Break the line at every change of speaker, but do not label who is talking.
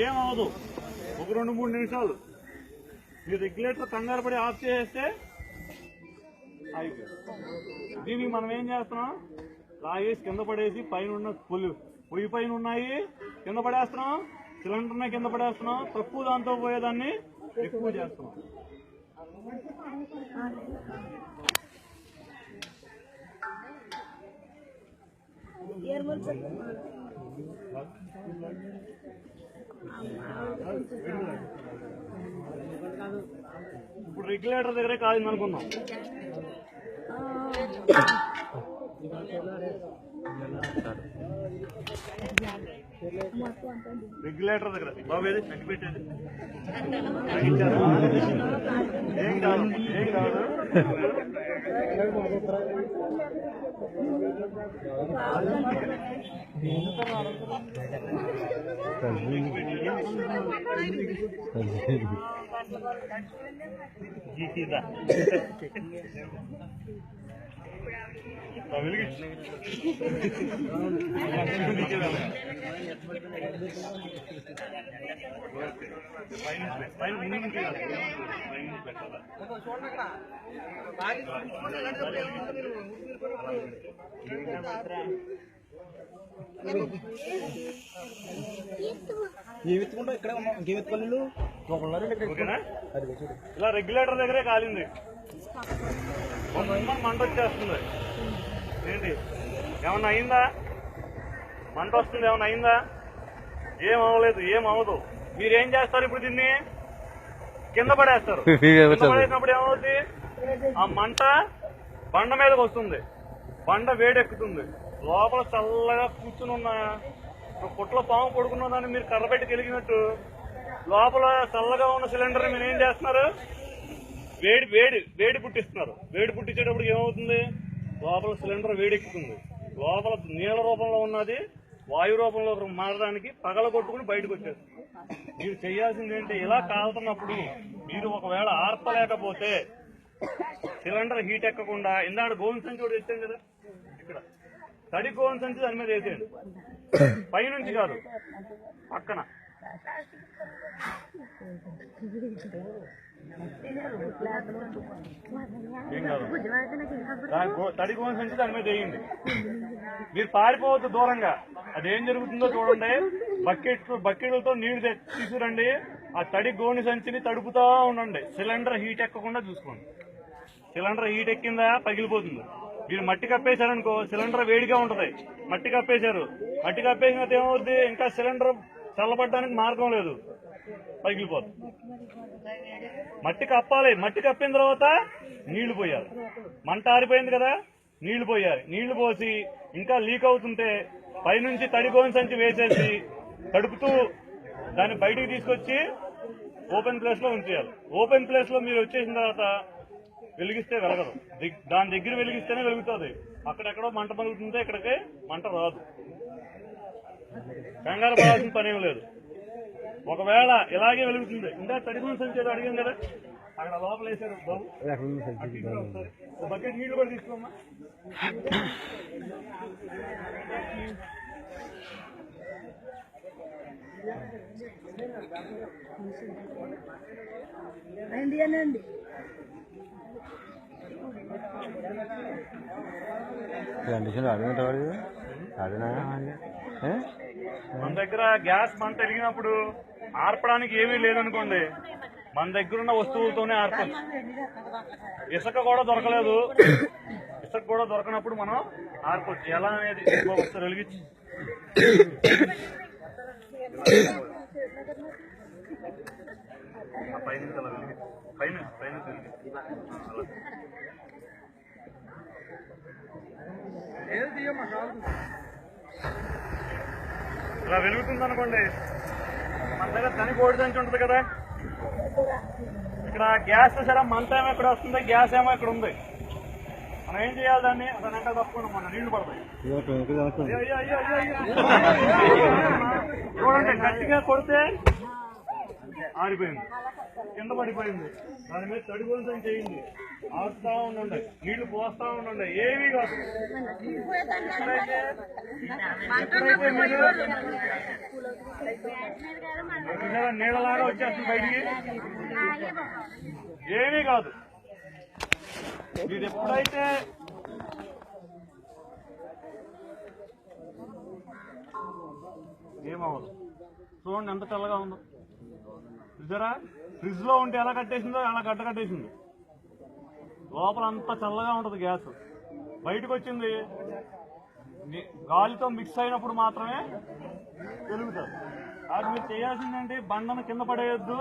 ఏమవదు. ఒక 2-3 నిమిషాలు ఈ రెగ్యులేటర్ కంగారు పడి ఆఫ్ చేస్తే అయిపోయింది. దీనికి మనం ఏం చేస్తున్నాం, లాగేసి కింద పడేసి పైన ఉన్న పొయ్యి పైన ఉన్నాయి కింద పడేస్తున్నాం, సిలిండర్నే కింద పడేస్తున్నాం, తక్కువ దాంతో పోయేదాన్ని ఎక్కువ చేస్తున్నాం. ఇప్పుడు రెగ్యులేటర్ దగ్గరే కాదు అనుకున్నాం. రెగ్యులేటర్ దగ్గర బాబు ఏది నగ్గి పెట్టేది ఏం కాదు ఏం కాదు. ఇలా రెగ్యులేటర్ దగ్గరే కాలింది, మంట వచ్చేస్తుంది. ఏంటి ఏమన్నా అయిందా, మంట వస్తుంది ఏమన్నా అయిందా? ఏం అవ్వలేదు, ఏం అవ్వదు. మీరేం చేస్తారు, ఇప్పుడు దీన్ని కింద పడేస్తారు. కింద పడేసినప్పుడు ఏమవుతుంది, ఆ మంట బండ మీదకి వస్తుంది, బండ వేడెక్కుతుంది. లోపల చల్లగా కూర్చుని ఉన్న పుట్లో పాము పడుకున్న దాన్ని మీరు కర్రబెట్టి కలిగినట్టు లోపల చల్లగా ఉన్న సిలిండర్ మీరు ఏం చేస్తున్నారు, వేడి పుట్టిస్తున్నారు. వేడి పుట్టించేటప్పుడు ఏమవుతుంది, లోపల సిలిండర్ వేడెక్కుతుంది. లోపల నీళ్ళ రూపంలో ఉన్నది వాయు రూపంలో మారడానికి పగల కొట్టుకుని బయటకు వచ్చేస్తుంది. మీరు చేయాల్సింది ఏంటి, ఇలా కాలుతున్నప్పుడు మీరు ఒకవేళ ఆర్పలేకపోతే సిలిండర్ హీట్ ఎక్కకుండా ఇందాక గోను సంచి కూడా తెచ్చాను కదా, ఇక్కడ తడి గోను సంచి దాని మీద వేసేయండి. పైనుంచి కాదు, పక్కన. ఏం కాదు, తడి గోను సంచి దాని మీద వేయండి. మీరు పారిపోవద్దు దూరంగా. అదేం జరుగుతుందో చూడండి. బకెట్లతో నీళ్లు తీసుకురండి. ఆ తడి గోని సంచిని తడుపుతా ఉండండి. సిలిండర్ హీట్ ఎక్కకుండా చూసుకోండి. సిలిండర్ హీట్ ఎక్కిందా పగిలిపోతుంది. మీరు మట్టి కప్పేశారనుకో సిలిండర్ వేడిగా ఉంటది. మట్టి కప్పేశారు, మట్టి కప్పేసినట్టు ఏమవుద్ది, ఇంకా సిలిండర్ చల్లబడడానికి మార్గం లేదు, పగిలిపోతుంది. మట్టి కప్పాలి. మట్టి కప్పిన తర్వాత నీళ్లు పోయాలి. మంట ఆరిపోయింది కదా, నీళ్లు పోయాలి. నీళ్లు పోసి ఇంకా లీక్ అవుతుంటే పైనుంచి తడిగోని సంచి వేసేసి తడుపుతూ దాన్ని బయటికి తీసుకొచ్చి ఓపెన్ ప్లేస్ లో ఉంచేయాలి. ఓపెన్ ప్లేస్ లో మీరు వచ్చేసిన తర్వాత వెలిగిస్తే వెలగదు, దాని దగ్గర వెలిగిస్తేనే వెలుగుతుంది. అక్కడెక్కడో మంట పలుకుతుంటే ఇక్కడికి మంట రాదు. కంగారు పడాల్సిన పని ఏం లేదు. ఒకవేళ ఇలాగే వెలుగుతుంది. ఇంకా తడిగోని సంచి ఏదో అడిగాం కదా, అక్కడ లోపల వేసారు బాబు. బకెట్ నీళ్లు కూడా తీసుకోమ్మా.
అండి
మన దగ్గర గ్యాస్ మంట వెలిగినప్పుడు ఆర్పడానికి ఏమీ లేదనుకోండి, మన దగ్గర ఉన్న వస్తువులతోనే ఆర్పచ్చు. ఇసుక కూడా దొరకలేదు, ఇసుక కూడా దొరకనప్పుడు మనం ఆర్పచ్చు. ఎలా అనేది ఒకసారి వెలిగించి ఇలా వెలుగుతుంది అనుకోండి. మన దగ్గర తని కోడి సంచి ఉంటుంది కదా, ఇక్కడ గ్యాస్ సరే మంట ఏమో ఇక్కడ వస్తుంది, గ్యాస్ ఏమో ఇక్కడ ఉంది. మనం ఏం చేయాలి, దాన్ని అతను వెంట తప్పకుండా మన నీళ్లు పడతాయి. చూడండి, గట్టిగా కొడితే ఆరిపోయింది. కింద పడిపోయింది. దాని మీద తడి గోనె చేయింది, ఆడుతూ ఉండండి, నీళ్లు పోస్తా ఉండండి, ఏమీ కాదు. నీళ్ళలాగా వచ్చేస్తుంది బయటికి, ఏమీ కాదు. మీరు ఎప్పుడైతే ఏమవ్వదు. చూడండి ఎంత తెల్లగా ఉందో. చూసారా, ఫ్రిడ్జ్ లో ఉంటే ఎలా కట్టేసిందో అలా గడ్డ కట్టేసింది. లోపల అంతా చల్లగా ఉంటది గ్యాస్. బయటకు వచ్చింది గాలితో మిక్స్ అయినప్పుడు మాత్రమే వెలుగుతుంది. అది మీరు చేయాల్సిందంటే బండను కింద పడేయద్దు.